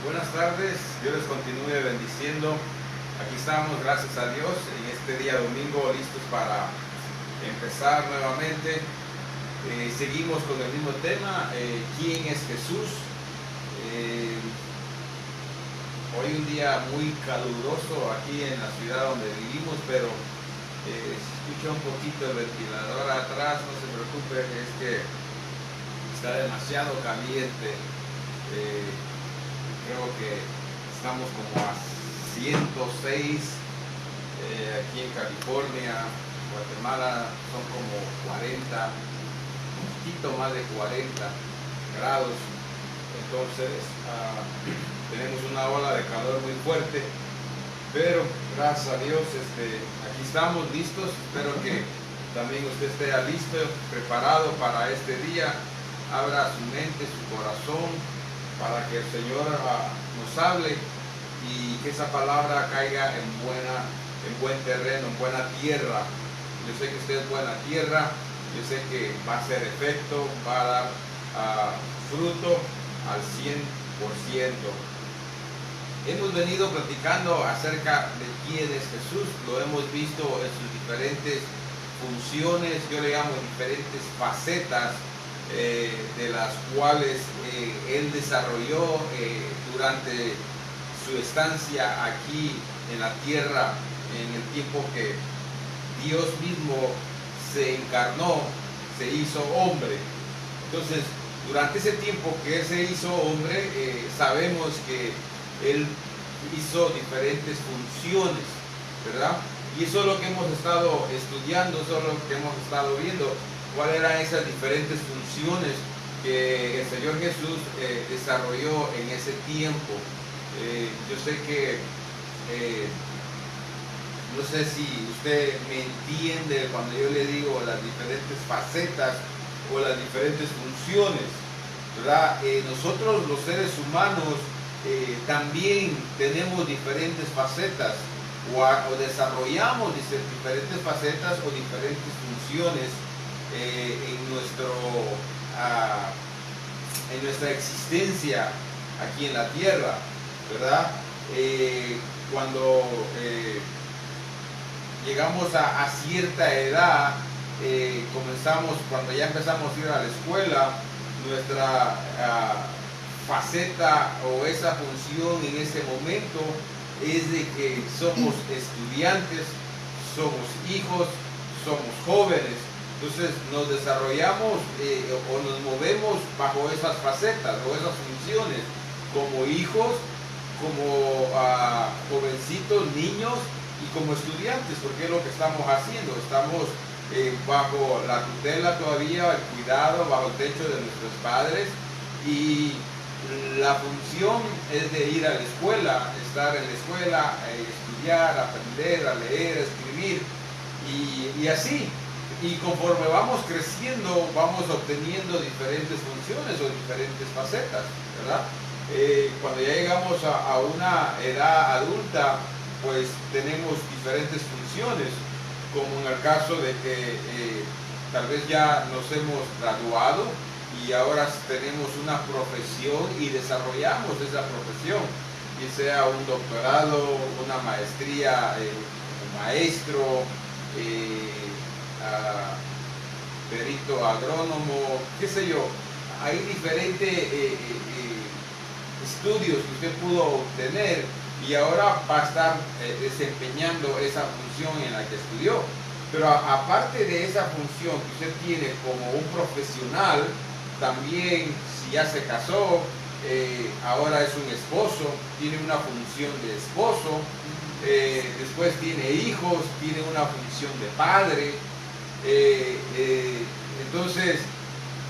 Buenas tardes, Dios les continúe bendiciendo. Aquí estamos, gracias a Dios, en este día domingo, listos para empezar nuevamente. Seguimos con el mismo tema, ¿quién es Jesús? Hoy un día muy caluroso aquí en la ciudad donde vivimos, pero se escucha un poquito el ventilador atrás, no se preocupe, es que está demasiado caliente. Creo que estamos como a 106 aquí en California. Guatemala son como 40, un poquito más de 40 grados. Entonces tenemos una ola de calor muy fuerte, pero gracias a Dios aquí estamos listos. Espero que también usted esté listo, preparado para este día. Abra su mente, su corazón, para que el Señor nos hable y que esa palabra caiga en buen terreno, en buena tierra. Yo sé que usted es buena tierra, yo sé que va a hacer efecto, va a dar fruto al 100%. Hemos venido platicando acerca de quién es Jesús, lo hemos visto en sus diferentes funciones, yo le llamo diferentes facetas, de las cuales él desarrolló durante su estancia aquí en la tierra, en el tiempo que Dios mismo se encarnó, se hizo hombre. Entonces, durante ese tiempo que él se hizo hombre, sabemos que él hizo diferentes funciones, ¿verdad? Y eso es lo que hemos estado estudiando, eso es lo que hemos estado viendo. ¿Cuáles eran esas diferentes funciones que el Señor Jesús desarrolló en ese tiempo? Yo sé que, no sé si usted me entiende cuando yo le digo las diferentes facetas o las diferentes funciones, ¿verdad? Nosotros los seres humanos también tenemos diferentes facetas o desarrollamos diferentes facetas o diferentes funciones en nuestra existencia aquí en la tierra, ¿verdad? Cuando llegamos a cierta edad, cuando ya empezamos a ir a la escuela, nuestra faceta o esa función en ese momento es de que somos estudiantes, somos hijos, somos jóvenes. Entonces nos desarrollamos o nos movemos bajo esas facetas o esas funciones como hijos, como jovencitos, niños y como estudiantes, porque es lo que estamos haciendo. Estamos bajo la tutela todavía, el cuidado, bajo el techo de nuestros padres, y la función es de ir a la escuela, estar en la escuela, estudiar, aprender a leer, a escribir y así. Y conforme vamos creciendo, vamos obteniendo diferentes funciones o diferentes facetas, ¿verdad? Cuando ya llegamos a una edad adulta, pues tenemos diferentes funciones, como en el caso de que tal vez ya nos hemos graduado y ahora tenemos una profesión y desarrollamos esa profesión, ya sea un doctorado, una maestría, un maestro, perito agrónomo, qué sé yo. Hay diferentes estudios que usted pudo obtener y ahora va a estar desempeñando esa función en la que estudió. Pero aparte de esa función que usted tiene como un profesional, también si ya se casó, ahora es un esposo, tiene una función de esposo, después tiene hijos, tiene una función de padre. Entonces,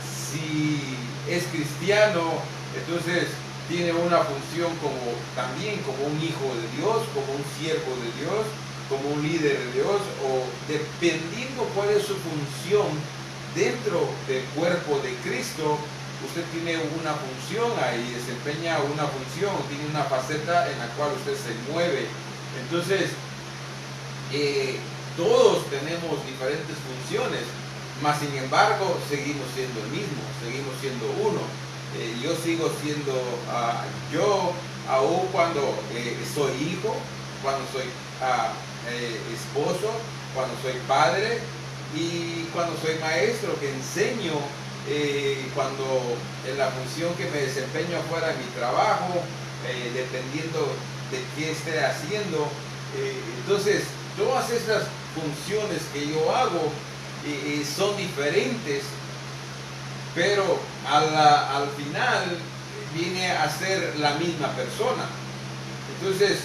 si es cristiano, entonces tiene una función también como un hijo de Dios, como un siervo de Dios, como un líder de Dios, o dependiendo cuál es su función dentro del cuerpo de Cristo. Usted tiene una función ahí, desempeña una función, tiene una faceta en la cual usted se mueve. Entonces, todos tenemos diferentes funciones, mas sin embargo seguimos siendo el mismo, seguimos siendo uno. Yo sigo siendo yo, aún cuando soy hijo, cuando soy esposo, cuando soy padre y cuando soy maestro, que enseño, cuando en la función que me desempeño afuera de mi trabajo, dependiendo de qué esté haciendo. Entonces, todas estas funciones que yo hago son diferentes, pero al final viene a ser la misma persona. Entonces,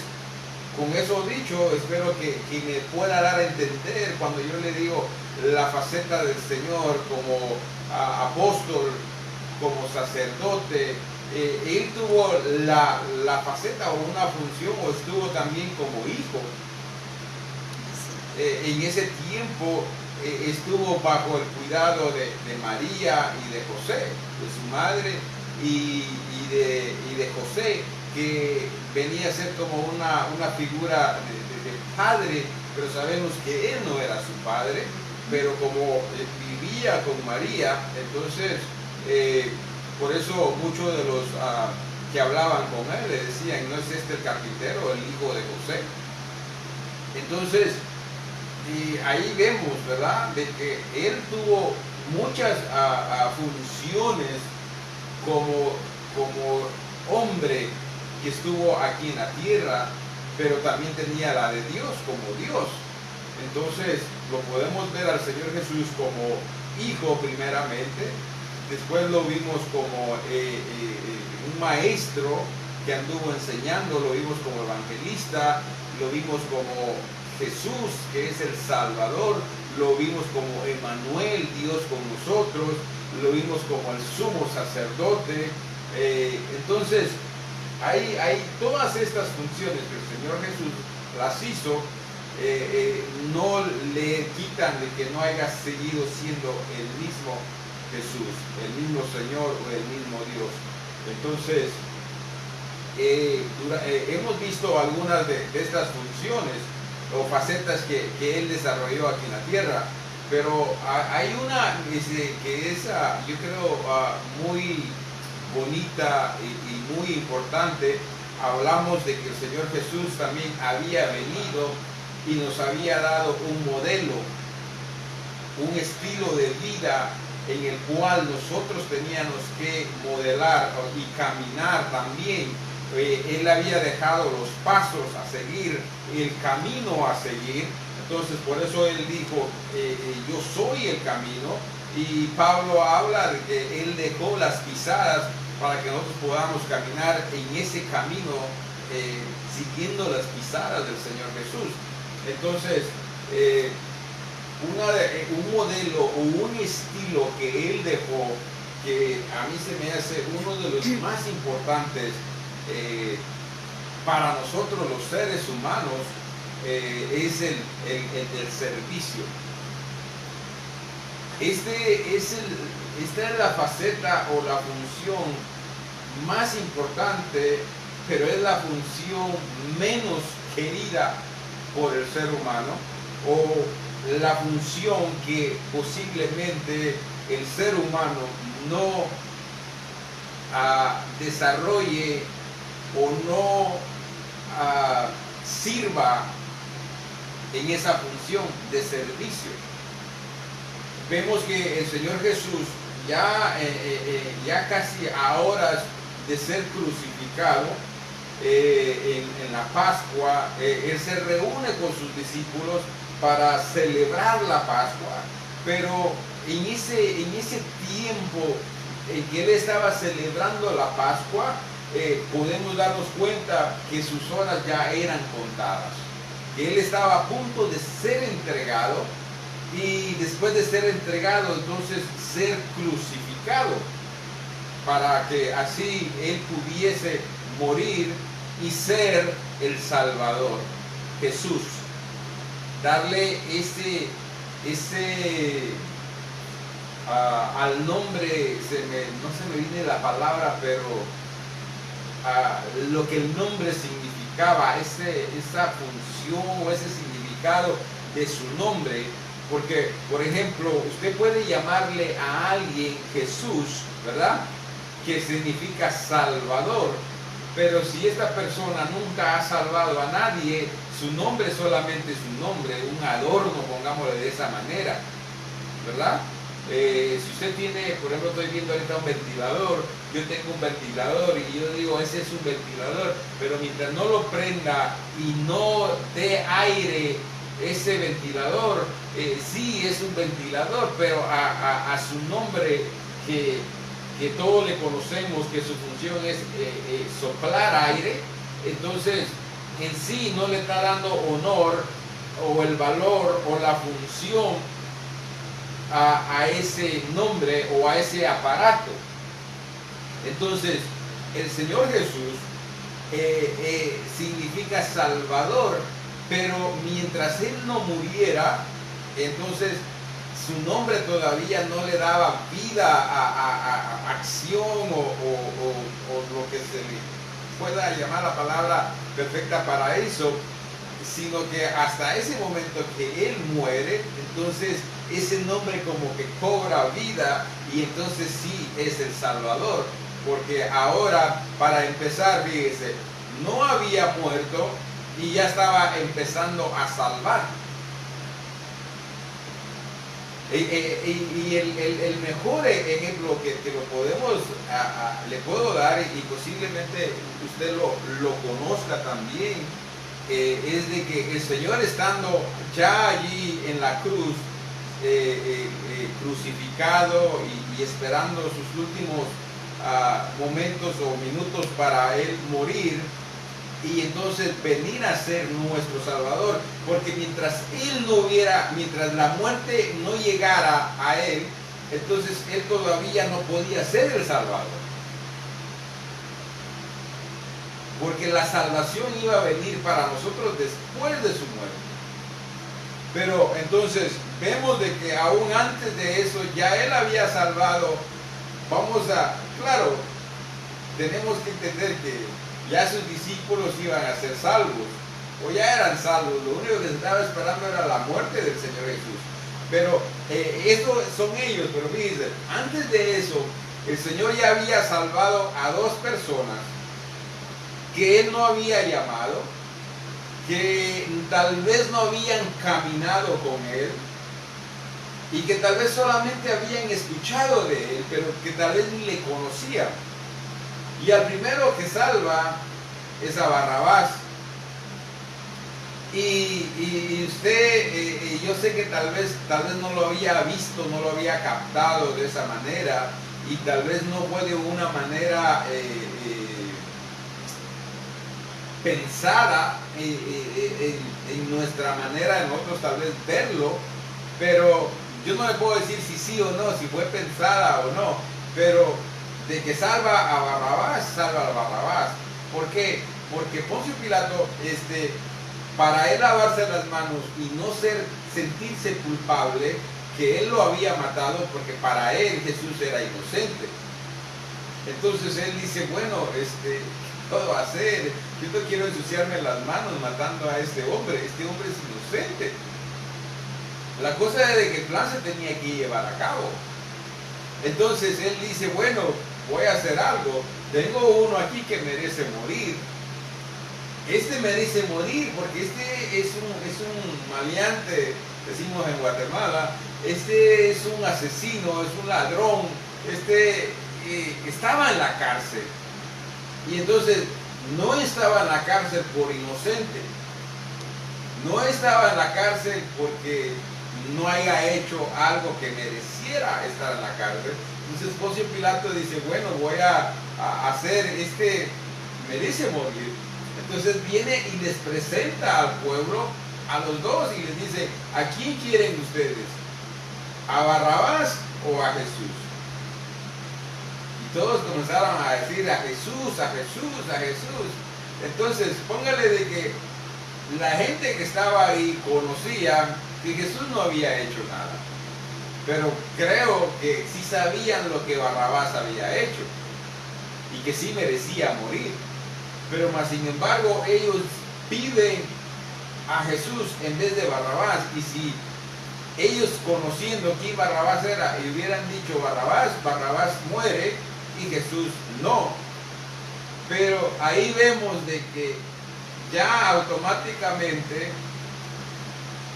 con eso dicho, espero que me pueda dar a entender cuando yo le digo la faceta del Señor como apóstol, como sacerdote. Él tuvo la faceta o una función, o estuvo también como hijo. En ese tiempo estuvo bajo el cuidado de María y de José, de su madre y de José, que venía a ser como una figura de padre, pero sabemos que él no era su padre, pero como vivía con María, entonces por eso muchos de los que hablaban con él le decían, ¿no es este el carpintero, el hijo de José? Entonces, y ahí vemos, ¿verdad?, de que él tuvo muchas funciones como hombre que estuvo aquí en la tierra, pero también tenía la de Dios como Dios. Entonces lo podemos ver al Señor Jesús como hijo primeramente, después lo vimos como un maestro que anduvo enseñando, lo vimos como evangelista, lo vimos como Jesús, que es el Salvador, lo vimos como Emmanuel, Dios con nosotros, lo vimos como el sumo sacerdote. Entonces, hay todas estas funciones que el Señor Jesús las hizo, no le quitan de que no haya seguido siendo el mismo Jesús, el mismo Señor o el mismo Dios. Entonces, hemos visto algunas de estas funciones o facetas que él desarrolló aquí en la tierra, pero hay una que es, yo creo, muy bonita y muy importante. Hablamos de que el Señor Jesús también había venido y nos había dado un modelo, un estilo de vida en el cual nosotros teníamos que modelar y caminar también. Él había dejado los pasos a seguir, el camino a seguir. Entonces, por eso él dijo, yo soy el camino. Y Pablo habla de que él dejó las pisadas para que nosotros podamos caminar en ese camino, siguiendo las pisadas del Señor Jesús. Entonces, un modelo o un estilo que él dejó, que a mí se me hace uno de los más importantes para nosotros los seres humanos, es el del servicio. Esta es la faceta o la función más importante, pero es la función menos querida por el ser humano, o la función que posiblemente el ser humano no desarrolle o no sirva en esa función de servicio. Vemos que el Señor Jesús ya casi a horas de ser crucificado, en la Pascua, Él se reúne con sus discípulos para celebrar la Pascua, pero en ese tiempo en que Él estaba celebrando la Pascua, podemos darnos cuenta que sus horas ya eran contadas, que Él estaba a punto de ser entregado, y después de ser entregado, entonces ser crucificado, para que así Él pudiese morir y ser el Salvador, Jesús. Darle al nombre, no se me viene la palabra, pero lo que el nombre significaba, esa función o ese significado de su nombre. Porque, por ejemplo, usted puede llamarle a alguien Jesús, ¿verdad?, que significa Salvador, Pero si esta persona nunca ha salvado a nadie, su nombre solamente es un nombre, un adorno, pongámosle de esa manera, ¿verdad? Si usted tiene, por ejemplo, estoy viendo ahorita un ventilador, yo tengo un ventilador y yo digo, ese es un ventilador, pero mientras no lo prenda y no dé aire ese ventilador, sí es un ventilador, pero a su nombre que todos le conocemos, que su función es soplar aire, entonces en sí no le está dando honor o el valor o la función a ese nombre o a ese aparato. Entonces el Señor Jesús significa Salvador, pero mientras Él no muriera, entonces su nombre todavía no le daba vida a acción o lo que se le pueda llamar la palabra perfecta para eso, sino que hasta ese momento que Él muere, entonces ese nombre como que cobra vida y entonces sí es el Salvador, porque ahora, para empezar, fíjese, no había muerto y ya estaba empezando a salvar. Y el mejor ejemplo que lo podemos, le puedo dar, y posiblemente usted lo conozca también, es de que el Señor, estando ya allí en la cruz, crucificado y esperando sus últimos momentos o minutos para Él morir, y entonces venir a ser nuestro Salvador, porque mientras Él no hubiera, mientras la muerte no llegara a Él, entonces Él todavía no podía ser el Salvador, porque la salvación iba a venir para nosotros después de su muerte. Pero entonces vemos de que aún antes de eso ya Él había salvado. Claro, tenemos que entender que ya sus discípulos iban a ser salvos, o ya eran salvos, lo único que se estaba esperando era la muerte del Señor Jesús. Pero eso son ellos, pero fíjense, antes de eso, el Señor ya había salvado a dos personas que Él no había llamado, que tal vez no habían caminado con Él, y que tal vez solamente habían escuchado de Él, pero que tal vez ni le conocían. Y al primero que salva es a Barrabás. Y usted, yo sé que tal vez no lo había visto, no lo había captado de esa manera, y tal vez no fue de una manera pensada en nuestra manera de nosotros tal vez verlo, pero yo no le puedo decir si sí o no, si fue pensada o no, pero de que salva a Barrabás, salva a Barrabás. ¿Por qué? Porque Poncio Pilato, para él lavarse las manos y no sentirse culpable, que él lo había matado, porque para él Jesús era inocente. Entonces él dice, bueno, ¿qué puedo hacer? Yo no quiero ensuciarme las manos matando a este hombre es inocente. La cosa es de que el plan se tenía que llevar a cabo. Entonces él dice, bueno, voy a hacer algo. Tengo uno aquí que merece morir. Merece morir porque es un maleante, decimos en Guatemala. Es un asesino, es un ladrón. Estaba en la cárcel. Y entonces no estaba en la cárcel por inocente. No estaba en la cárcel porque no haya hecho algo que mereciera estar en la cárcel. Entonces Poncio Pilato dice, bueno, voy a hacer, merece morir. Entonces viene y les presenta al pueblo, a los dos, y les dice, ¿a quién quieren ustedes? ¿A Barrabás o a Jesús? Y todos comenzaron a decir, a Jesús, a Jesús, a Jesús. Entonces póngale de que la gente que estaba ahí conocía que Jesús no había hecho nada, pero creo que sí sabían lo que Barrabás había hecho y que sí merecía morir, pero más sin embargo ellos piden a Jesús en vez de Barrabás. Y si ellos, conociendo quién Barrabás era, y hubieran dicho Barrabás, Barrabás muere y Jesús no. Pero ahí vemos de que ya automáticamente,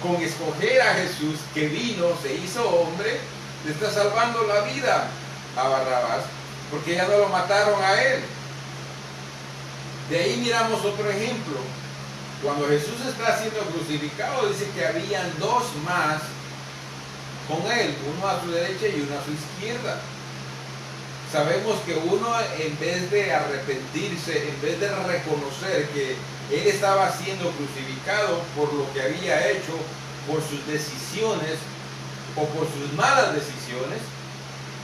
con escoger a Jesús, que vino, se hizo hombre, le está salvando la vida a Barrabás, porque ya no lo mataron a él. De ahí miramos otro ejemplo. Cuando Jesús está siendo crucificado, dice que habían dos más con él, uno a su derecha y uno a su izquierda. Sabemos que uno, en vez de arrepentirse, en vez de reconocer que él estaba siendo crucificado por lo que había hecho, por sus decisiones o por sus malas decisiones,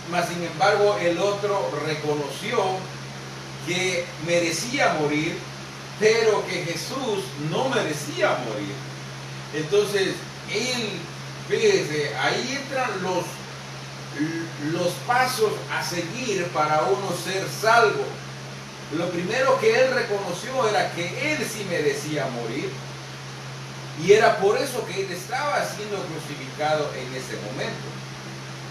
mas sin embargo el otro reconoció que merecía morir, pero que Jesús no merecía morir. Entonces, él, fíjese, ahí entran los pasos a seguir para uno ser salvo. Lo primero que él reconoció era que él sí merecía morir, y era por eso que él estaba siendo crucificado en ese momento.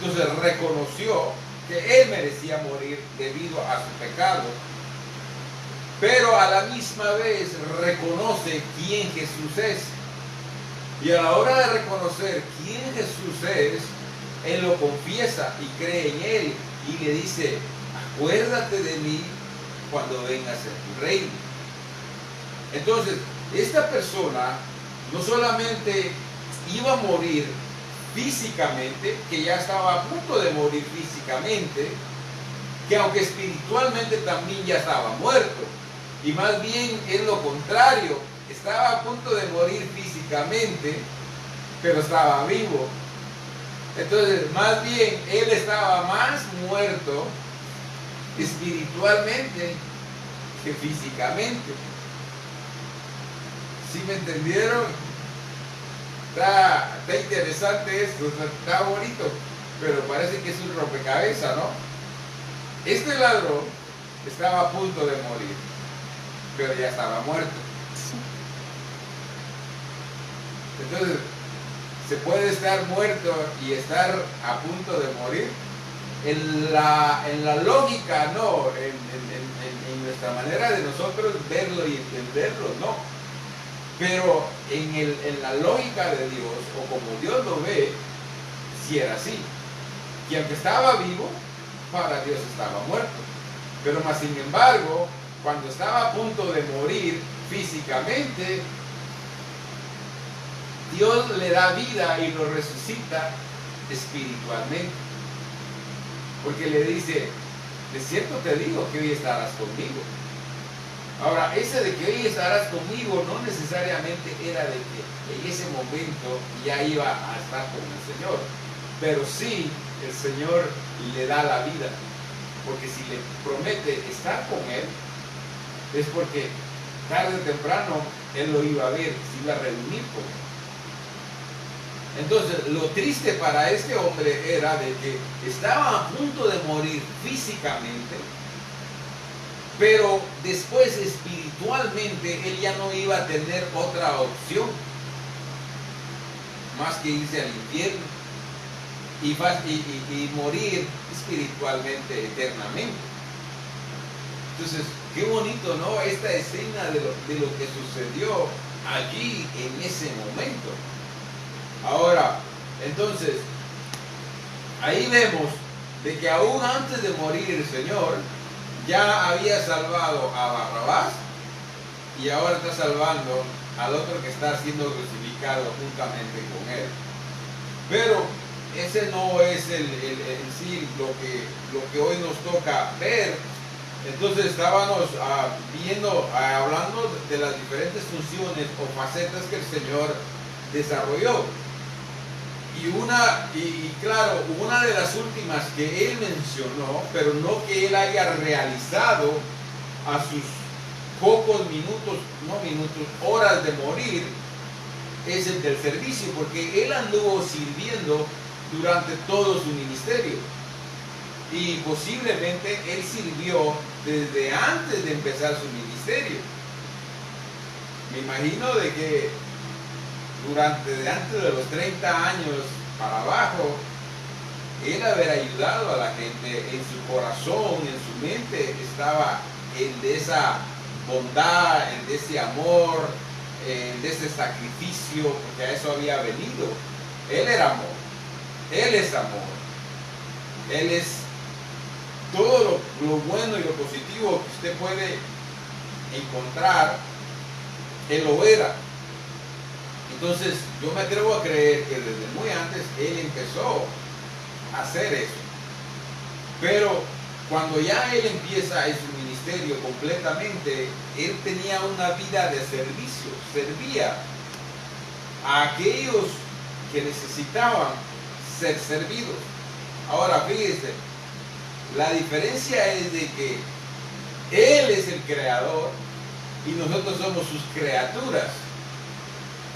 Entonces reconoció que él merecía morir debido a su pecado, pero a la misma vez reconoce quién Jesús es. Y a la hora de reconocer quién Jesús es, él lo confiesa y cree en él y le dice: acuérdate de mí cuando vengas en tu reino. Entonces, esta persona no solamente iba a morir físicamente, que ya estaba a punto de morir físicamente, que aunque espiritualmente también ya estaba muerto, y más bien es lo contrario, estaba a punto de morir físicamente, pero estaba vivo. Entonces, más bien, él estaba más muerto espiritualmente que físicamente. ¿Sí me entendieron? Está interesante esto, está bonito, pero parece que es un rompecabezas, ¿no? Este ladrón estaba a punto de morir, pero ya estaba muerto. Entonces, ¿se puede estar muerto y estar a punto de morir? En la lógica, no. En nuestra manera de nosotros verlo y entenderlo, no. Pero en la lógica de Dios, o como Dios lo ve, sí era así. Que aunque estaba vivo, para Dios estaba muerto. Pero más sin embargo, cuando estaba a punto de morir físicamente, Dios le da vida y lo resucita espiritualmente. Porque le dice: de cierto te digo que hoy estarás conmigo. Ahora, ese de que hoy estarás conmigo no necesariamente era de que en ese momento ya iba a estar con el Señor. Pero sí, el Señor le da la vida. Porque si le promete estar con Él, es porque tarde o temprano Él lo iba a ver, se iba a reunir con Él. Entonces, lo triste para este hombre era de que estaba a punto de morir físicamente, pero después espiritualmente él ya no iba a tener otra opción más que irse al infierno y morir espiritualmente eternamente. Entonces, qué bonito, ¿no? Esta escena de lo que sucedió allí en ese momento. Ahora, entonces, ahí vemos de que aún antes de morir el Señor ya había salvado a Barrabás y ahora está salvando al otro que está siendo crucificado juntamente con él. Pero ese no es en sí lo que hoy nos toca ver. Entonces estábamos hablando de las diferentes funciones o facetas que el Señor desarrolló. Y claro, una de las últimas que él mencionó, pero no que él haya realizado a sus pocos horas de morir, es el del servicio, porque él anduvo sirviendo durante todo su ministerio. Y posiblemente él sirvió desde antes de empezar su ministerio. Me imagino de que antes de los 30 años para abajo, él haber ayudado a la gente, en su corazón, en su mente, estaba el de esa bondad, el de ese amor, el de ese sacrificio, porque a eso había venido. Él era amor, Él es amor, Él es todo lo bueno y lo positivo que usted puede encontrar, Él lo era. Entonces yo me atrevo a creer que desde muy antes Él empezó a hacer eso. Pero cuando ya Él empieza en su ministerio completamente, Él tenía una vida de servicio, servía a aquellos que necesitaban ser servidos. Ahora fíjense, la diferencia es de que Él es el creador y nosotros somos sus criaturas.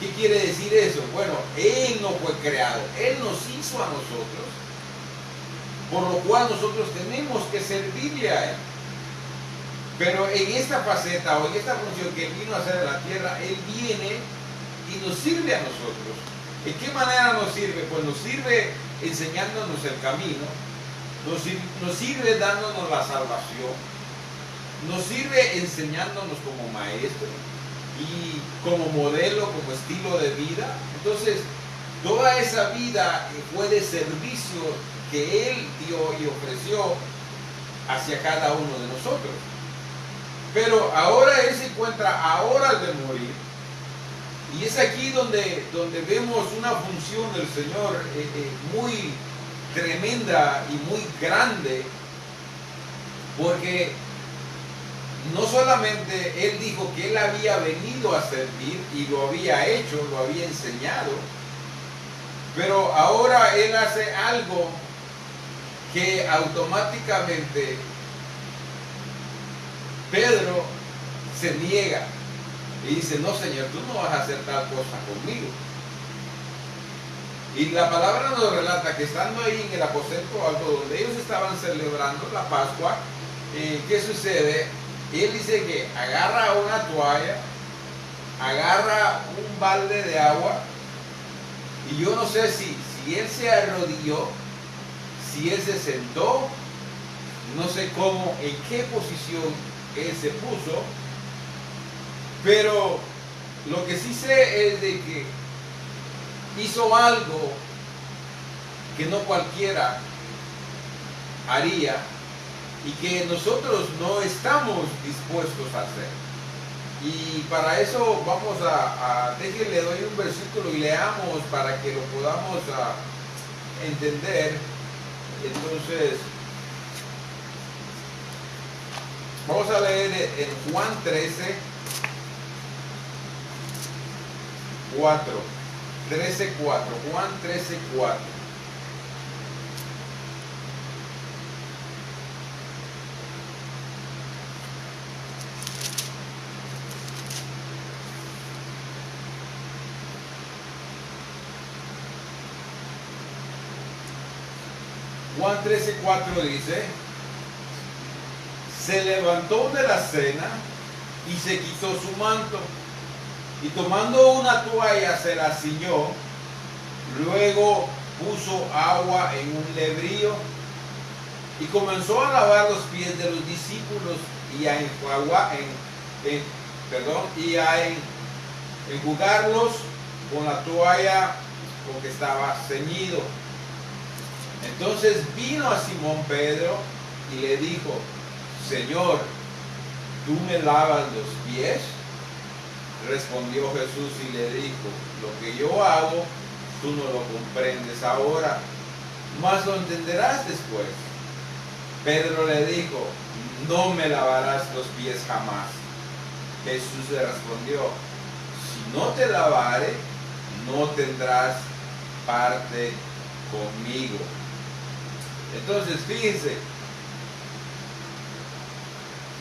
¿Qué quiere decir eso? Bueno, Él no fue creado, Él nos hizo a nosotros, por lo cual nosotros tenemos que servirle a Él. Pero en esta faceta o en esta función que Él vino a hacer en la tierra, Él viene y nos sirve a nosotros. ¿En qué manera nos sirve? Pues nos sirve enseñándonos el camino, nos sirve dándonos la salvación, nos sirve enseñándonos como maestro y como modelo, como estilo de vida. Entonces, toda esa vida fue de servicio que Él dio y ofreció hacia cada uno de nosotros. Pero ahora Él se encuentra a horas de morir. Y es aquí donde vemos una función del Señor muy tremenda y muy grande, porque no solamente Él dijo que Él había venido a servir y lo había hecho, lo había enseñado, pero ahora Él hace algo que automáticamente Pedro se niega y dice: no, Señor, tú no vas a hacer tal cosa conmigo. Y la palabra nos relata que estando ahí en el aposento alto, donde ellos estaban celebrando la Pascua, ¿qué sucede? Él dice que agarra una toalla, agarra un balde de agua, y yo no sé si él se arrodilló, si él se sentó, no sé cómo, en qué posición él se puso, pero lo que sí sé es de que hizo algo que no cualquiera haría y que nosotros no estamos dispuestos a hacer. Y para eso vamos déjenle, doy un versículo y leamos para que lo podamos entender. Entonces, vamos a leer en Juan 13, 4. 13:4. Juan 13:4. Juan 13:4 dice: se levantó de la cena y se quitó su manto, y tomando una toalla se la ciñó, luego puso agua en un lebrillo y comenzó a lavar los pies de los discípulos y a enjugarlos con la toalla con que estaba ceñido. Entonces vino a Simón Pedro y le dijo: Señor, ¿tú me lavas los pies? Respondió Jesús y le dijo: lo que yo hago, tú no lo comprendes ahora, mas lo entenderás después. Pedro le dijo: no me lavarás los pies jamás. Jesús le respondió: si no te lavare, no tendrás parte conmigo. Entonces, fíjense,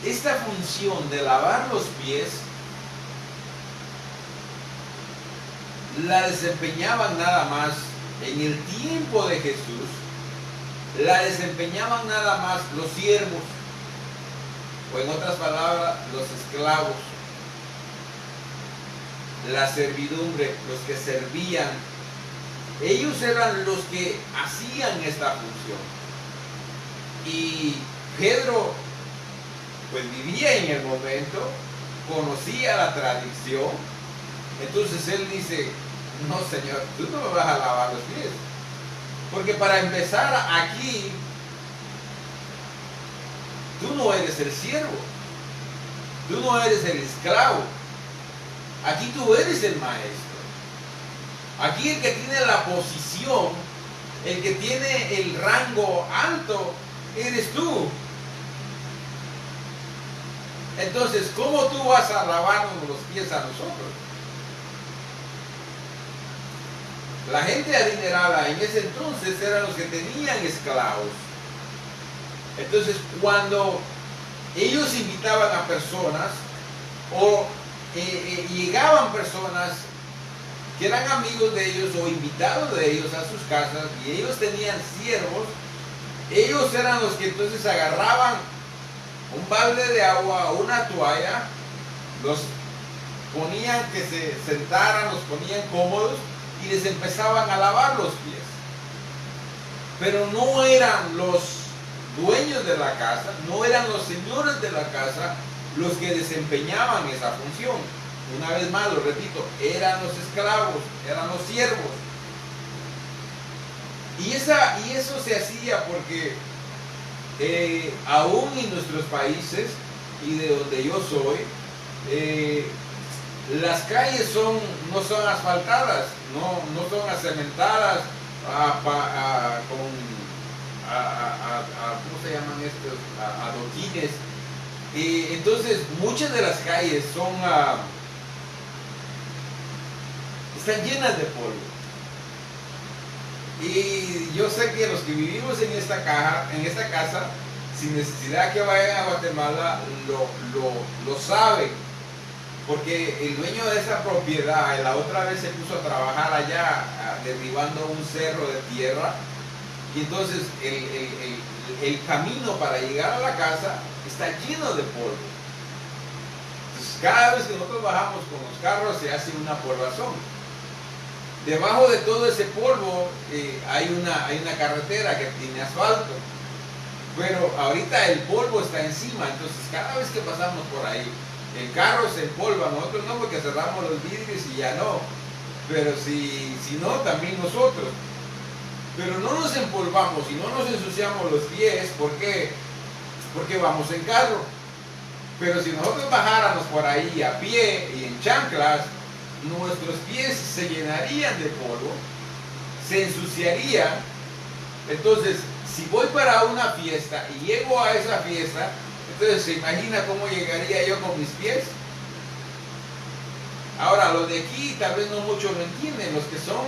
esta función de lavar los pies la desempeñaban nada más en el tiempo de Jesús, la desempeñaban nada más los siervos, o en otras palabras, los esclavos, la servidumbre, los que servían. Ellos eran los que hacían esta función. Y Pedro pues vivía en el momento, conocía la tradición. Entonces él dice, no señor, tú no me vas a lavar los pies, porque para empezar aquí, tú no eres el siervo, tú no eres el esclavo, aquí tú eres el maestro, aquí el que tiene la posición, el que tiene el rango alto, eres tú. Entonces, ¿cómo tú vas a lavarnos los pies a nosotros? La gente adinerada en ese entonces eran los que tenían esclavos. Entonces, cuando ellos invitaban a personas o llegaban personas que eran amigos de ellos o invitados de ellos a sus casas y ellos tenían siervos, ellos eran los que entonces agarraban un balde de agua o una toalla, los ponían que se sentaran, los ponían cómodos y les empezaban a lavar los pies. Pero no eran los dueños de la casa, no eran los señores de la casa los que desempeñaban esa función. Una vez más, lo repito, eran los esclavos, eran los siervos. Y eso se hacía porque aún en nuestros países y de donde yo soy, las calles no son asfaltadas, no son acementadas ¿cómo se llaman estos? Adoquines. Entonces muchas de las calles están llenas de polvo. Y yo sé que los que vivimos en esta casa, sin necesidad que vayan a Guatemala, lo saben. Porque el dueño de esa propiedad, la otra vez se puso a trabajar allá, derribando un cerro de tierra. Y entonces el camino para llegar a la casa está lleno de polvo. Entonces, cada vez que nosotros bajamos con los carros se hace una polvazón. Debajo de todo ese polvo hay una carretera que tiene asfalto, pero ahorita el polvo está encima, entonces cada vez que pasamos por ahí, el carro se empolva, nosotros no porque cerramos los vidrios y ya no, pero si no, también nosotros. Pero no nos empolvamos y no nos ensuciamos los pies, ¿por qué? Porque vamos en carro. Pero si nosotros bajáramos por ahí a pie y en chanclas, nuestros pies se llenarían de polvo, se ensuciarían. Entonces, si voy para una fiesta y llego a esa fiesta, entonces se imagina cómo llegaría yo con mis pies. Ahora, los de aquí tal vez no muchos lo entienden, los que son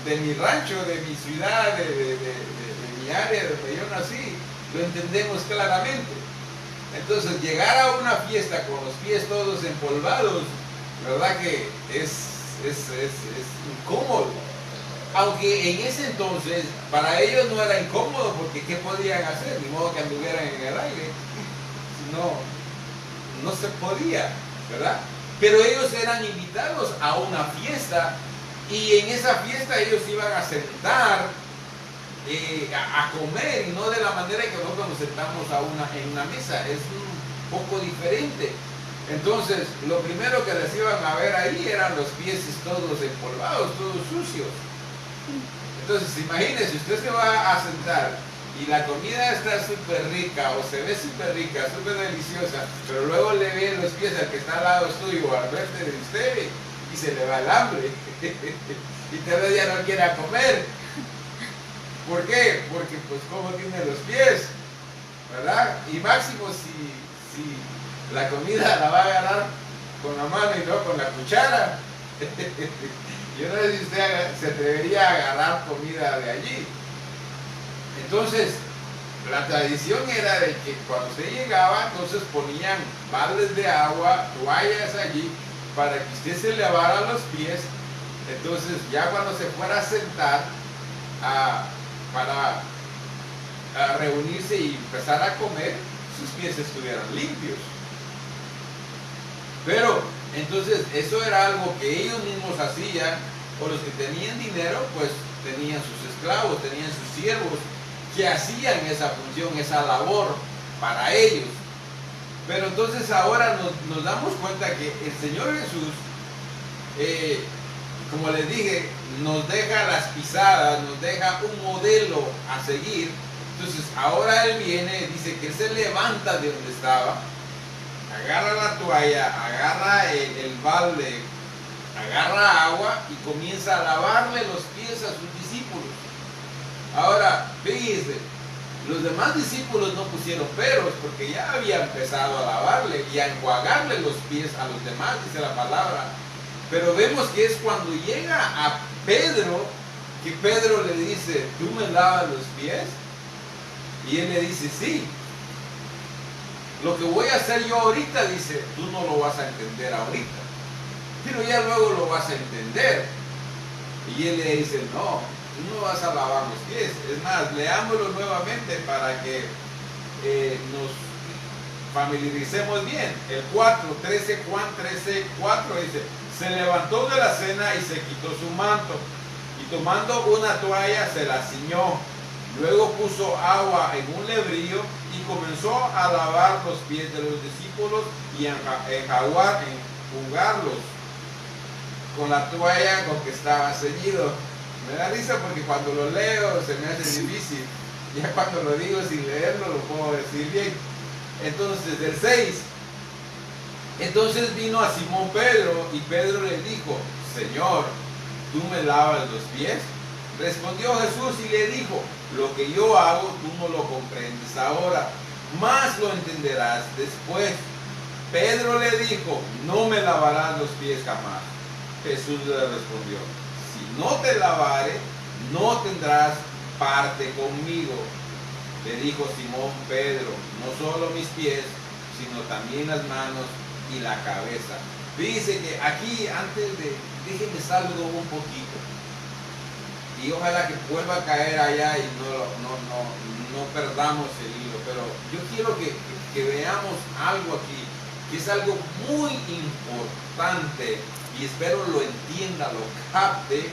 de mi rancho, de mi ciudad, de mi área, de donde yo nací, lo entendemos claramente. Entonces, llegar a una fiesta con los pies todos empolvados, ¿verdad que es incómodo? Aunque en ese entonces para ellos no era incómodo, porque ¿qué podían hacer? Ni modo que anduvieran en el aire. No se podía, ¿verdad? Pero ellos eran invitados a una fiesta y en esa fiesta ellos iban a sentar a comer, y no de la manera que nosotros nos sentamos en una mesa. Es un poco diferente. Entonces, lo primero que les iban a ver ahí eran los pies todos empolvados, todos sucios. Entonces, imagínense, usted se va a sentar y la comida está súper rica, o se ve súper rica, súper deliciosa, pero luego le ve los pies al que está al lado suyo, al verte de usted, y se le va el hambre. Y tal vez ya no quiera comer. ¿Por qué? Porque, pues, ¿cómo tiene los pies? ¿Verdad? Y máximo si la comida la va a agarrar con la mano y no con la cuchara. Yo no sé si usted se atrevería a agarrar comida de allí. Entonces, la tradición era de que cuando usted llegaba, entonces ponían baldes de agua, toallas allí, para que usted se lavara los pies. Entonces, ya cuando se fuera a sentar para reunirse y empezar a comer, sus pies estuvieran limpios. Pero, entonces, eso era algo que ellos mismos hacían, o los que tenían dinero, pues tenían sus esclavos, tenían sus siervos, que hacían esa función, esa labor para ellos. Pero entonces ahora nos damos cuenta que el Señor Jesús, como les dije, nos deja las pisadas, nos deja un modelo a seguir. Entonces ahora Él viene, dice que Él se levanta de donde estaba, agarra la toalla, agarra el balde, agarra agua y comienza a lavarle los pies a sus discípulos. Ahora, fíjense, los demás discípulos no pusieron peros porque ya había empezado a lavarle y a enjuagarle los pies a los demás, dice la palabra. Pero vemos que es cuando llega a Pedro, que Pedro le dice, ¿tú me lavas los pies? Y él le dice, sí. Lo que voy a hacer yo ahorita, dice, tú no lo vas a entender ahorita, pero ya luego lo vas a entender. Y él le dice, no, tú no vas a lavar los pies. Es más, leámoslo nuevamente para que nos familiaricemos bien. El 4, 13, Juan 13, 4 dice, se levantó de la cena y se quitó su manto, y tomando una toalla se la ciñó. Luego puso agua en un lebrillo y comenzó a lavar los pies de los discípulos y a enjugarlos con la toalla con que estaba ceñido. Me da risa porque cuando lo leo se me hace difícil. Ya cuando lo digo sin leerlo lo puedo decir bien. Entonces, del 6. Entonces vino a Simón Pedro y Pedro le dijo, Señor, ¿tú me lavas los pies? Respondió Jesús y le dijo, lo que yo hago tú no lo comprendes ahora, mas lo entenderás después. Pedro le dijo, no me lavarás los pies jamás. Jesús le respondió, si no te lavare, no tendrás parte conmigo. Le dijo Simón Pedro, no solo mis pies, sino también las manos y la cabeza. Dice que aquí, antes de, déjenme salgo un poquito. Y ojalá que vuelva a caer allá y no perdamos el hilo. Pero yo quiero que veamos algo aquí, que es algo muy importante. Y espero lo entienda, lo capte,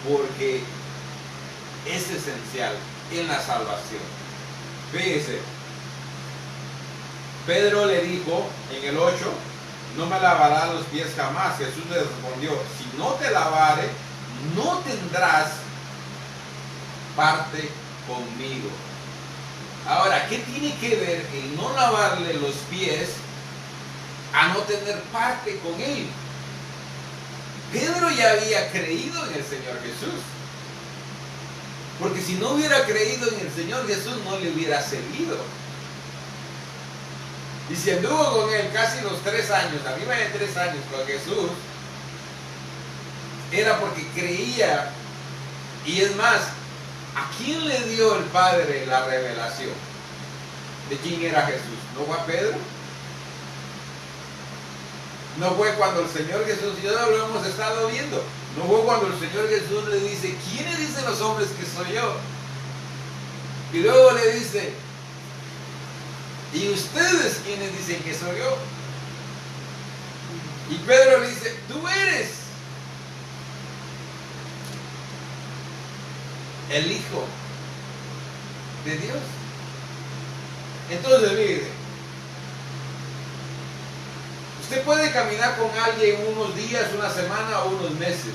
porque es esencial en la salvación. Fíjese, Pedro le dijo en el 8, no me lavarás los pies jamás. Jesús le respondió, si no te lavare, no tendrás parte conmigo. Ahora, ¿qué tiene que ver el no lavarle los pies a no tener parte con Él? Pedro ya había creído en el Señor Jesús. Porque si no hubiera creído en el Señor Jesús, no le hubiera seguido. Y si anduvo con Él casi los 3 años, arriba de 3 años con Jesús, era porque creía. Y es más, ¿a quién le dio el Padre la revelación de quién era Jesús? ¿No fue a Pedro? No fue cuando el Señor Jesús, y ahora lo hemos estado viendo, no fue cuando el Señor Jesús le dice, ¿quiénes dicen los hombres que soy yo? Y luego le dice, ¿y ustedes quiénes dicen que soy yo? Y Pedro le dice, tú eres el Hijo de Dios. Entonces, mire, usted puede caminar con alguien unos días, una semana o unos meses,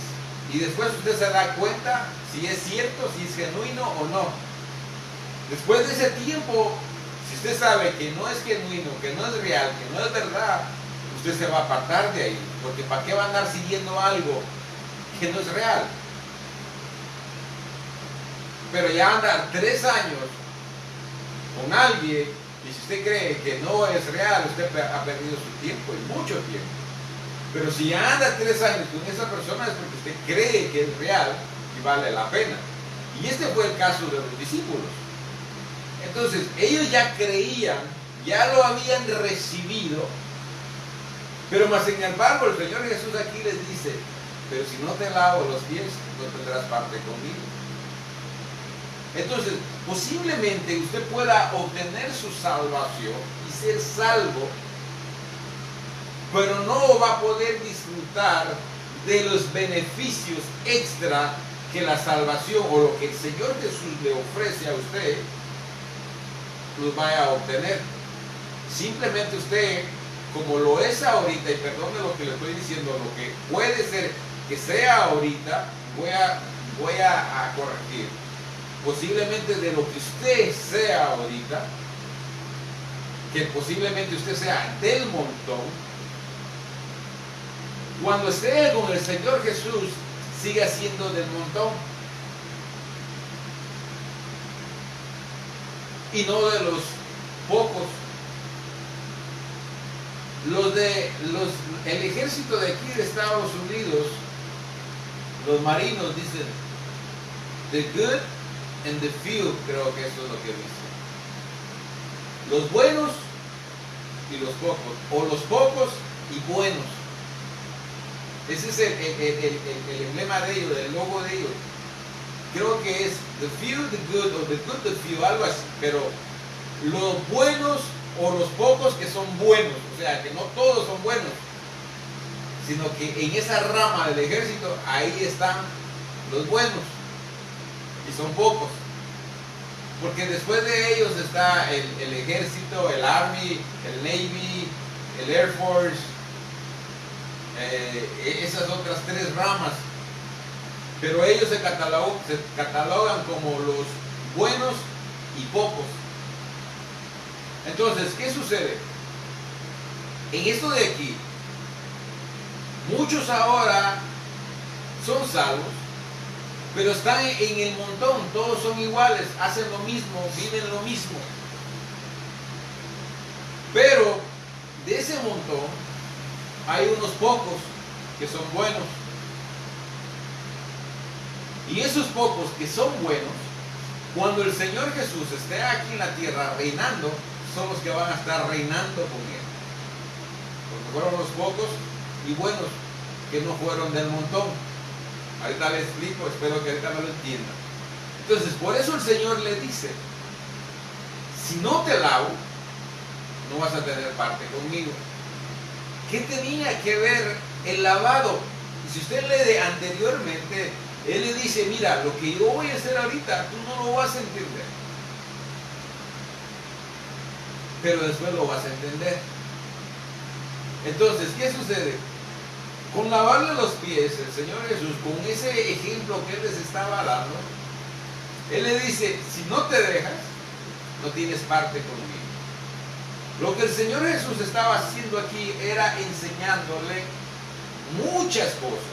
y después usted se da cuenta si es cierto, si es genuino o no. Después de ese tiempo, si usted sabe que no es genuino, que no es real, que no es verdad, usted se va a apartar de ahí, porque ¿para qué va a andar siguiendo algo que no es real? Pero ya andar 3 años con alguien, y si usted cree que no es real, usted ha perdido su tiempo, y mucho tiempo. Pero si ya anda 3 años con esa persona es porque usted cree que es real y vale la pena. Y este fue el caso de los discípulos. Entonces, ellos ya creían, ya lo habían recibido, pero más sin embargo el Señor Jesús aquí les dice, pero si no te lavo los pies, no tendrás parte conmigo. Entonces, posiblemente usted pueda obtener su salvación y ser salvo, pero no va a poder disfrutar de los beneficios extra que la salvación o lo que el Señor Jesús le ofrece a usted los vaya a obtener Simplemente usted, como lo es ahorita, y perdone lo que le estoy diciendo, lo que puede ser que sea ahorita, voy a corregir. Posiblemente de lo que usted sea ahorita, que posiblemente usted sea del montón, cuando esté con el Señor Jesús, siga siendo del montón. Y no de los pocos. El ejército de aquí de Estados Unidos, los marinos dicen, the good and the few, creo que eso es lo que dice. Los buenos y los pocos, o los pocos y buenos. Ese es el emblema de ellos, el logo de ellos. Creo que es the few, the good, o the good, the few, algo así. Pero los buenos o los pocos que son buenos, o sea, que no todos son buenos, sino que en esa rama del ejército, ahí están los buenos, y son pocos. Porque después de ellos está el ejército, el Army, el Navy, el Air Force, esas otras tres ramas. Pero ellos se catalogan como los buenos y pocos. Entonces, ¿qué sucede? En esto de aquí, muchos ahora son salvos, pero están en el montón, todos son iguales, hacen lo mismo, viven lo mismo. Pero de ese montón hay unos pocos que son buenos. Y esos pocos que son buenos, cuando el Señor Jesús esté aquí en la tierra reinando, son los que van a estar reinando con Él. Porque fueron los pocos y buenos que no fueron del montón. Ahorita le explico, espero que ahorita me lo entiendan. Entonces, por eso el Señor le dice, si no te lavo, no vas a tener parte conmigo. ¿Qué tenía que ver el lavado? Y si usted lee anteriormente, Él le dice, mira, lo que yo voy a hacer ahorita, tú no lo vas a entender. Pero después lo vas a entender. Entonces, ¿qué sucede? Con lavarle los pies, el Señor Jesús, con ese ejemplo que Él les estaba dando, Él le dice, si no te dejas, no tienes parte conmigo. Lo que el Señor Jesús estaba haciendo aquí era enseñándole muchas cosas.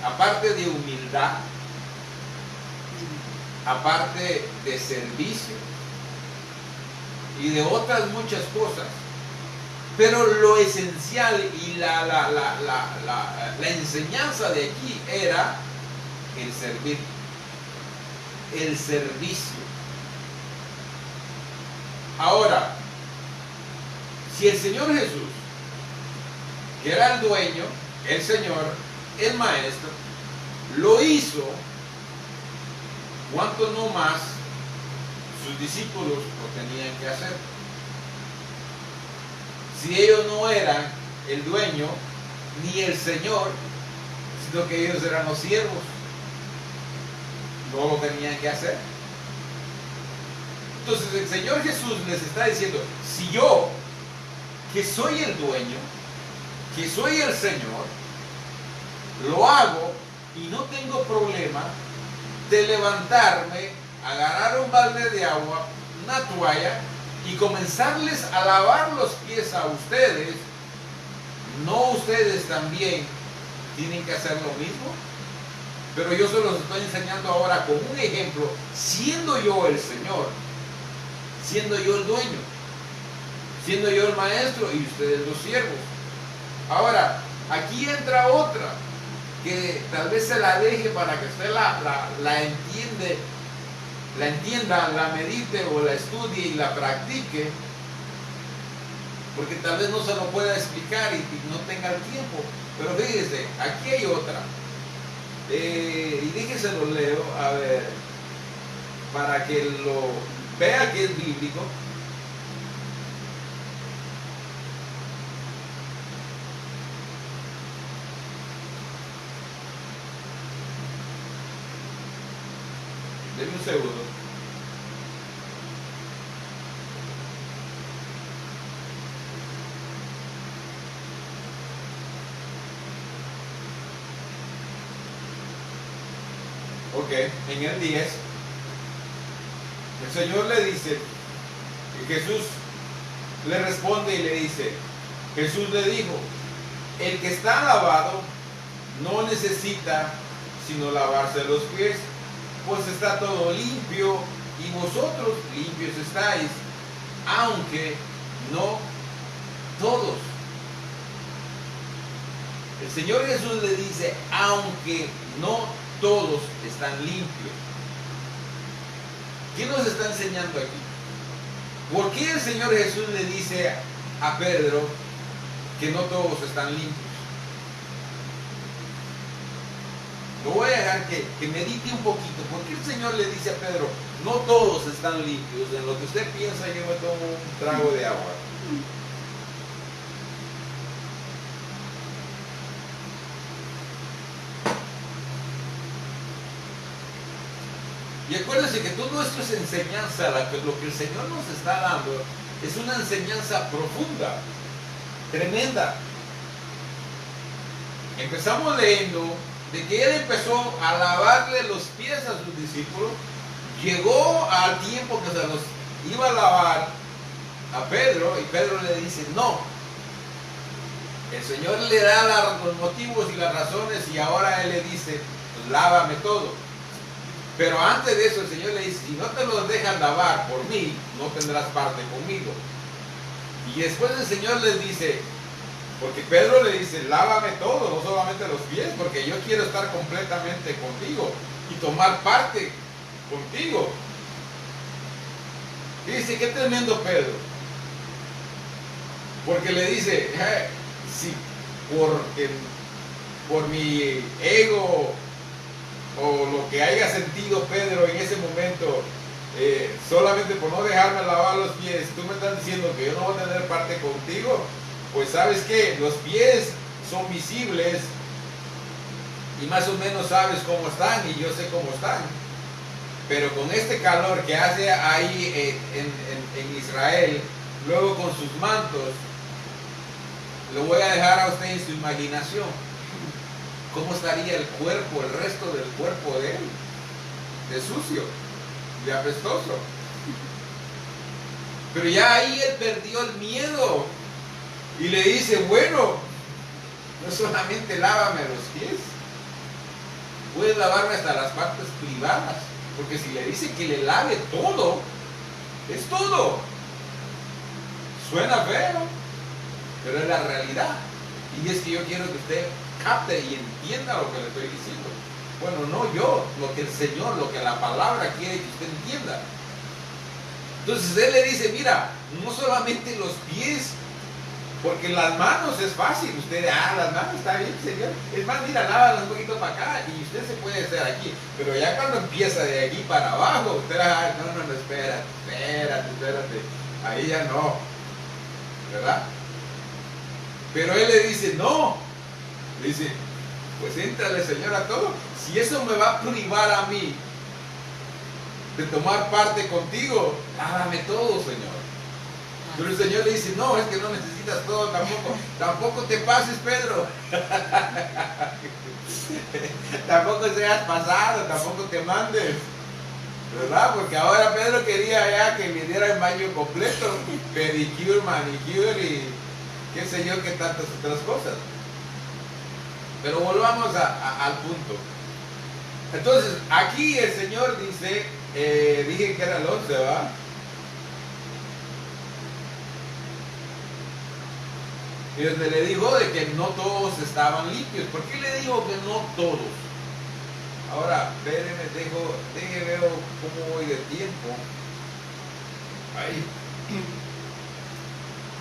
Aparte de humildad, aparte de servicio y de otras muchas cosas, pero lo esencial y la enseñanza de aquí era el servir, el servicio. Ahora, si el Señor Jesús, que era el dueño, el Señor, el Maestro, lo hizo, ¿cuánto no más sus discípulos lo tenían que hacer? Si ellos no eran el dueño ni el Señor, sino que ellos eran los siervos, no lo tenían que hacer. Entonces el Señor Jesús les está diciendo, si yo, que soy el dueño, que soy el Señor, lo hago y no tengo problema de levantarme, agarrar un balde de agua, una toalla y comenzarles a lavar los pies a ustedes, ¿no ustedes también tienen que hacer lo mismo? Pero yo se los estoy enseñando ahora con un ejemplo, siendo yo el Señor, siendo yo el dueño, siendo yo el maestro y ustedes los siervos. Ahora, aquí entra otra, que tal vez se la deje para que usted la entienda, la medite o la estudie y la practique, porque tal vez no se lo pueda explicar y no tenga el tiempo. Pero fíjese, aquí hay otra. Y déjese lo leo, a ver, para que lo vea que es bíblico. Denme un segundo. Ok, en el 10, el Señor le dice, y Jesús le responde y le dice, Jesús le dijo, el que está lavado no necesita sino lavarse los pies, pues está todo limpio y vosotros limpios estáis, aunque no todos. El Señor Jesús le dice, aunque no todos están limpios. ¿Qué nos está enseñando aquí? ¿Por qué el Señor Jesús le dice a Pedro que no todos están limpios? Lo voy a dejar que medite un poquito. ¿Por qué el Señor le dice a Pedro, no todos están limpios? En lo que usted piensa, yo me tomo un trago de agua. Y acuérdense que todo esto es enseñanza, lo que el Señor nos está dando es una enseñanza profunda, tremenda. Empezamos leyendo de que Él empezó a lavarle los pies a sus discípulos, llegó al tiempo que se los iba a lavar a Pedro, y Pedro le dice, no. El Señor le da los motivos y las razones, y ahora Él le dice, pues, lávame todo. Pero antes de eso el Señor le dice, si no te los dejas lavar por mí, no tendrás parte conmigo. Y después el Señor les dice, porque Pedro le dice, lávame todo, no solamente los pies, porque yo quiero estar completamente contigo y tomar parte contigo. Y dice, qué tremendo Pedro. Porque le dice, si por mi ego o lo que haya sentido Pedro en ese momento, solamente por no dejarme lavar los pies, tú me estás diciendo que yo no voy a tener parte contigo. Pues sabes que los pies son visibles y más o menos sabes cómo están, y yo sé cómo están, pero con este calor que hace ahí en Israel, luego con sus mantos, lo voy a dejar a usted en su imaginación. ¿Cómo estaría el cuerpo, el resto del cuerpo de él? De sucio, de apestoso. Pero ya ahí él perdió el miedo y le dice, bueno, no solamente lávame los pies, puedes lavarme hasta las partes privadas, porque si le dice que le lave todo, es todo. Suena feo, pero es la realidad. Y es que yo quiero que usted capte y entienda lo que le estoy diciendo. Bueno, no yo, lo que el Señor, lo que la palabra quiere que usted entienda. Entonces Él le dice, mira, no solamente los pies, porque las manos es fácil. Usted, las manos está bien, Señor. Es más, mira, lávalas un poquito para acá y usted se puede hacer aquí. Pero ya cuando empieza de aquí para abajo, usted, no, espérate. Ahí ya no. ¿Verdad? Pero Él le dice, no. Dice, pues éntrale, Señor, a todo. Si eso me va a privar a mí de tomar parte contigo, hágame todo, Señor. Pero el Señor le dice, no, es que no necesitas todo tampoco te pases, Pedro. Tampoco seas pasado, tampoco te mandes, ¿verdad? Porque ahora Pedro quería ya que le diera el baño completo, pedicure, manicure y qué sé yo, qué tantas otras cosas. Pero volvamos al punto. Entonces, aquí el Señor dice, dije que era el 11, ¿verdad? Y donde le dijo de que no todos estaban limpios. ¿Por qué le dijo que no todos? Ahora, espérenme, deje ver cómo voy de tiempo. Ahí.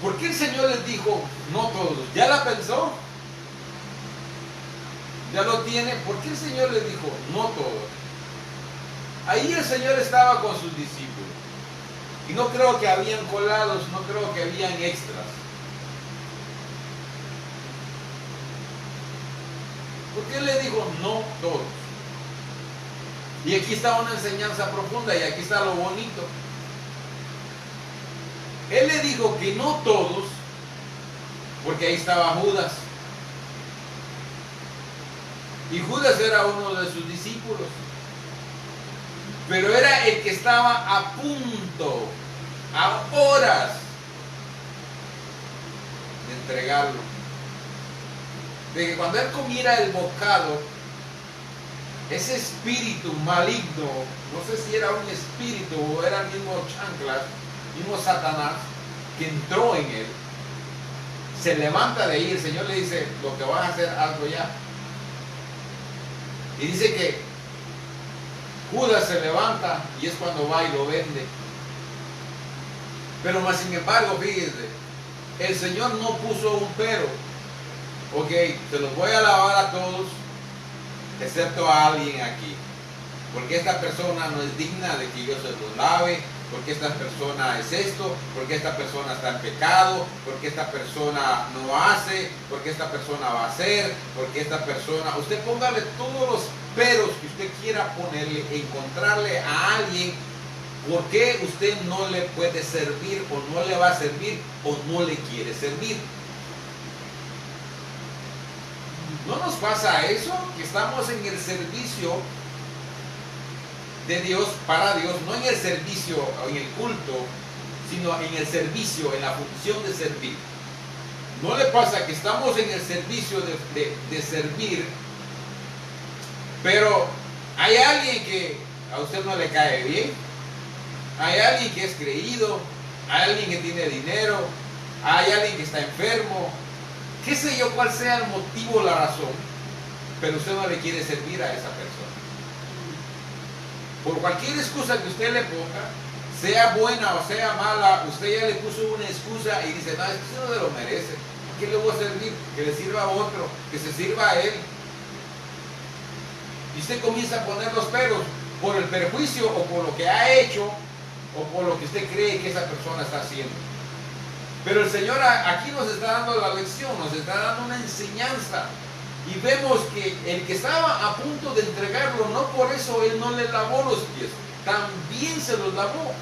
¿Por qué el Señor les dijo no todos? ¿Ya la pensó? ¿Ya lo tiene? ¿Por qué el Señor les dijo no todos? Ahí el Señor estaba con sus discípulos. Y no creo que habían colados, no creo que habían extras. ¿Por qué le dijo no todos? Y aquí está una enseñanza profunda y aquí está lo bonito. Él le dijo que no todos, porque ahí estaba Judas. Y Judas era uno de sus discípulos. pero era el que estaba a punto, a horas de entregarlo. De que cuando él comiera el bocado, ese espíritu maligno, no sé si era un espíritu o era el mismo chanclas, mismo Satanás, que entró en él, se levanta de ahí. El Señor le dice: lo que vas a hacer, hazlo ya. Y dice que Judas se levanta y es cuando va y lo vende. Pero más sin embargo, fíjense, el Señor no puso un pero. Ok, se los voy a lavar a todos, excepto a alguien aquí, porque esta persona no es digna de que yo se los lave, porque esta persona es esto, porque esta persona está en pecado, porque esta persona no hace, porque esta persona va a hacer, porque esta persona... Usted póngale todos los peros que usted quiera ponerle, encontrarle a alguien por qué usted no le puede servir, o no le va a servir, o no le quiere servir. ¿No nos pasa eso? Que estamos en el servicio de Dios, para Dios, no en el servicio o en el culto, sino en el servicio, en la función de servir. ¿No le pasa que estamos en el servicio de servir, pero hay alguien que a usted no le cae bien? Hay alguien que es creído, hay alguien que tiene dinero, hay alguien que está enfermo, qué sé yo cuál sea el motivo o la razón, pero usted no le quiere servir a esa persona. Por cualquier excusa que usted le ponga, sea buena o sea mala, usted ya le puso una excusa y dice: no, es que usted no se lo merece. ¿A quién le voy a servir? Que le sirva a otro, que se sirva a él. Y usted comienza a poner los peros por el perjuicio o por lo que ha hecho o por lo que usted cree que esa persona está haciendo. Pero el Señor aquí nos está dando la lección, nos está dando una enseñanza. Y vemos que el que estaba a punto de entregarlo, no por eso él no le lavó los pies, también se los lavó.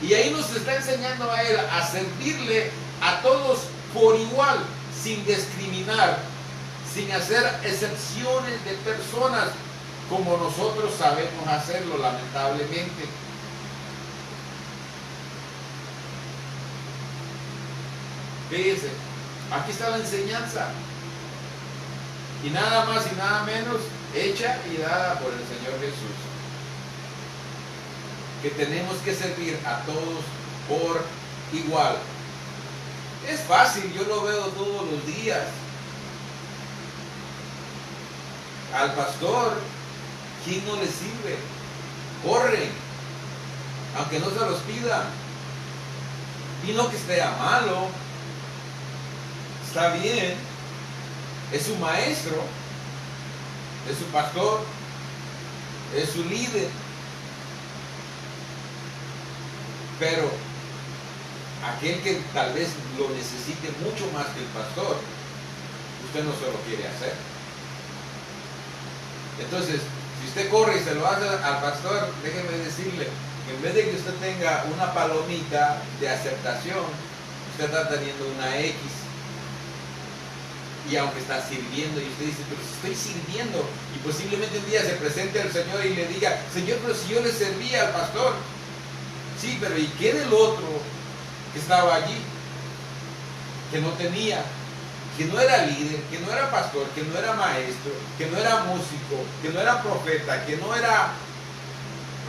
Y ahí nos está enseñando a él a servirle a todos por igual, sin discriminar, sin hacer excepciones de personas como nosotros sabemos hacerlo, lamentablemente. Fíjense, aquí está la enseñanza. Y nada más y nada menos hecha y dada por el Señor Jesús. Que tenemos que servir a todos por igual. Es fácil, yo lo veo todos los días. Al pastor, ¿quién no le sirve? Corren, aunque no se los pida. Y no que esté a malo. Está bien. Es su maestro, es su pastor, es su líder. Pero aquel que tal vez lo necesite mucho más que el pastor, usted no se lo quiere hacer. Entonces, si usted corre y se lo hace al pastor, déjeme decirle que en vez de que usted tenga una palomita de aceptación, usted está teniendo una X. Y aunque está sirviendo, y usted dice: pero si estoy sirviendo, y posiblemente un día se presente al Señor y le diga: Señor, pero si yo le servía al pastor. Sí, pero ¿y qué del otro que estaba allí? Que no tenía, que no era líder, que no era pastor, que no era maestro, que no era músico, que no era profeta, que no era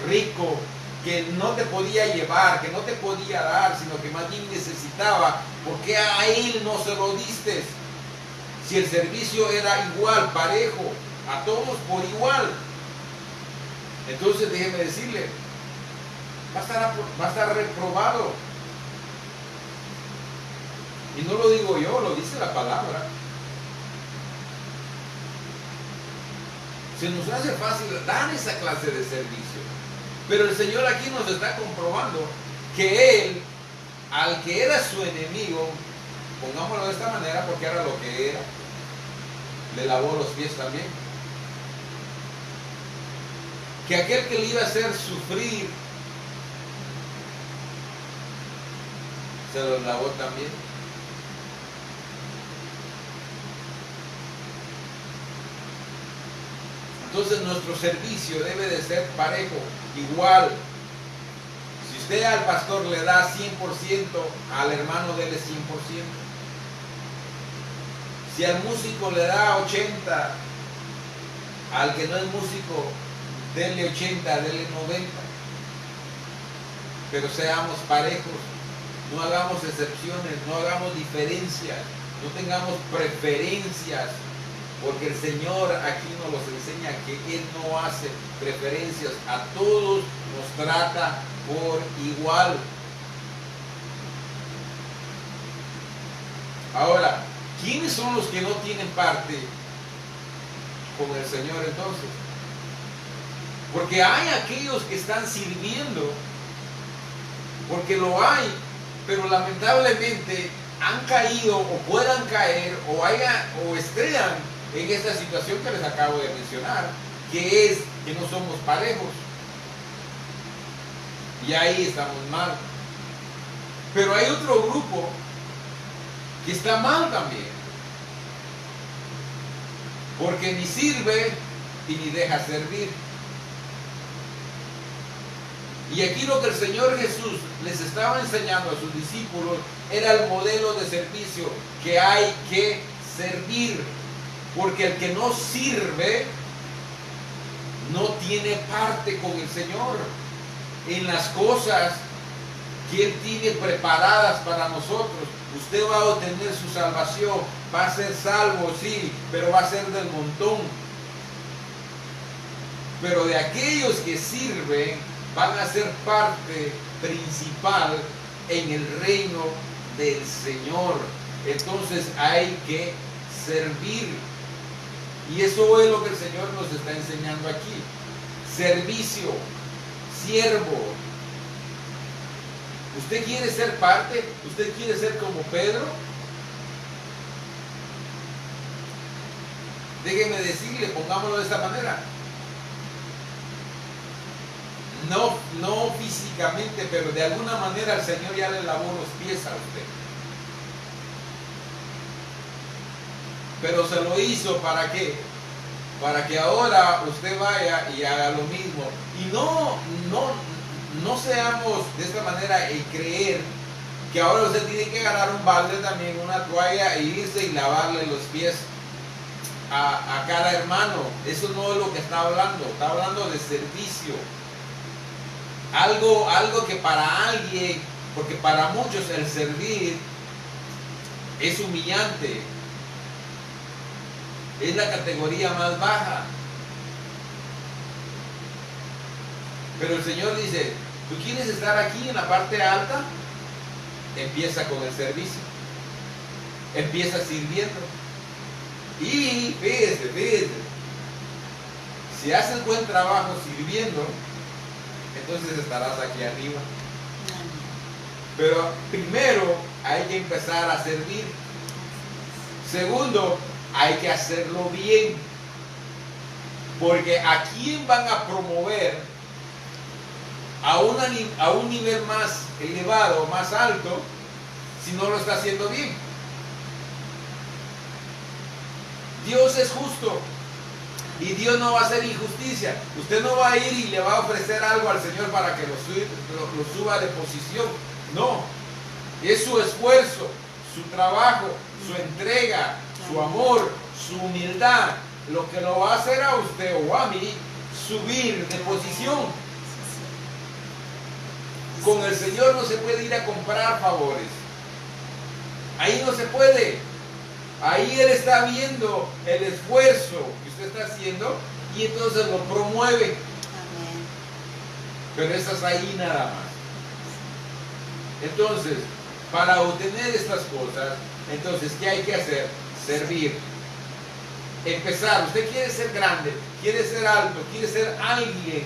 rico, que no te podía llevar, que no te podía dar, sino que más bien necesitaba. ¿Por qué a él no se lo diste? Si el servicio era igual, parejo, a todos por igual. Entonces déjeme decirle, va a estar reprobado. Y no lo digo yo, lo dice la palabra. Se nos hace fácil dar esa clase de servicio. Pero el Señor aquí nos está comprobando que Él, al que era su enemigo, pongámoslo de esta manera porque era lo que era, le lavó los pies también. Que aquel que le iba a hacer sufrir, se los lavó también. Entonces nuestro servicio debe de ser parejo, igual. Si usted al pastor le da 100%, al hermano dele 100%. Si al músico le da 80, al que no es músico, denle 80, denle 90. Pero seamos parejos, no hagamos excepciones, no hagamos diferencias, no tengamos preferencias, porque el Señor aquí nos los enseña que Él no hace preferencias, a todos nos trata por igual. Ahora, ¿quiénes son los que no tienen parte con el Señor entonces? Porque hay aquellos que están sirviendo, porque lo hay, pero lamentablemente han caído o puedan caer o estén en esta situación que les acabo de mencionar, que es que no somos parejos. Y ahí estamos mal. Pero hay otro grupo que está mal también, porque ni sirve y ni deja servir. Y aquí lo que el Señor Jesús les estaba enseñando a sus discípulos era el modelo de servicio, que hay que servir, porque el que no sirve no tiene parte con el Señor en las cosas que Él tiene preparadas para nosotros. Usted va a obtener su salvación, va a ser salvo, sí, pero va a ser del montón. Pero de aquellos que sirven, van a ser parte principal en el reino del Señor. Entonces hay que servir. Y eso es lo que el Señor nos está enseñando aquí. Servicio, siervo. ¿Usted quiere ser parte? ¿Usted quiere ser como Pedro? Déjeme decirle, pongámoslo de esta manera. No físicamente, pero de alguna manera el Señor ya le lavó los pies a usted. Pero se lo hizo ¿para qué? Para que ahora usted vaya y haga lo mismo. Y no seamos de esta manera y creer que ahora usted tiene que agarrar un balde también, una toalla e irse y lavarle los pies a cada hermano. Eso no es lo que está hablando de servicio. Algo que para alguien, porque para muchos el servir es humillante, es la categoría más baja. Pero el Señor dice, ¿tú quieres estar aquí en la parte alta? Empieza con el servicio, empieza sirviendo. Y fíjese, si haces buen trabajo sirviendo, entonces estarás aquí arriba. Pero primero hay que empezar a servir. Segundo, hay que hacerlo bien. Porque ¿a quién van a promover a un nivel más elevado, más alto, si no lo está haciendo bien? Dios es justo. Y Dios no va a hacer injusticia. Usted no va a ir y le va a ofrecer algo al Señor para que lo suba de posición. No. Es su esfuerzo, su trabajo, su entrega, su amor, su humildad, lo que lo va a hacer a usted o a mí subir de posición. Con el Señor no se puede ir a comprar favores. Ahí no se puede. Ahí Él está viendo el esfuerzo que usted está haciendo y entonces lo promueve. Amén. Pero eso es ahí nada más. Entonces, para obtener estas cosas, entonces, ¿qué hay que hacer? Servir. Empezar. Usted quiere ser grande, quiere ser alto, quiere ser alguien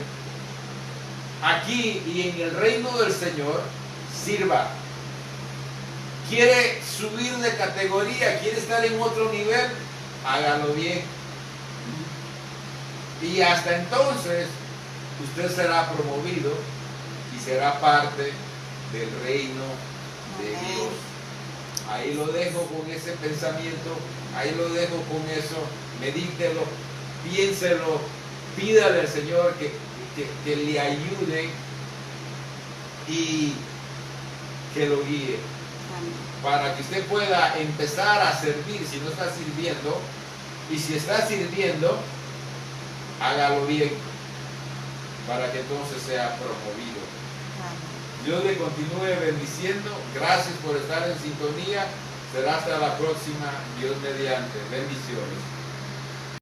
aquí y en el reino del Señor, sirva. Quiere subir de categoría, quiere estar en otro nivel, hágalo bien. Y hasta entonces usted será promovido y será parte del reino de Dios. Ahí lo dejo con ese pensamiento, ahí lo dejo con eso, medítelo, piénselo pídale al Señor que le ayude y que lo guíe. Para que usted pueda empezar a servir si no está sirviendo. Y si está sirviendo, hágalo bien. Para que entonces sea promovido. Dios le continúe bendiciendo. Gracias por estar en sintonía. Será hasta la próxima. Dios mediante. Bendiciones.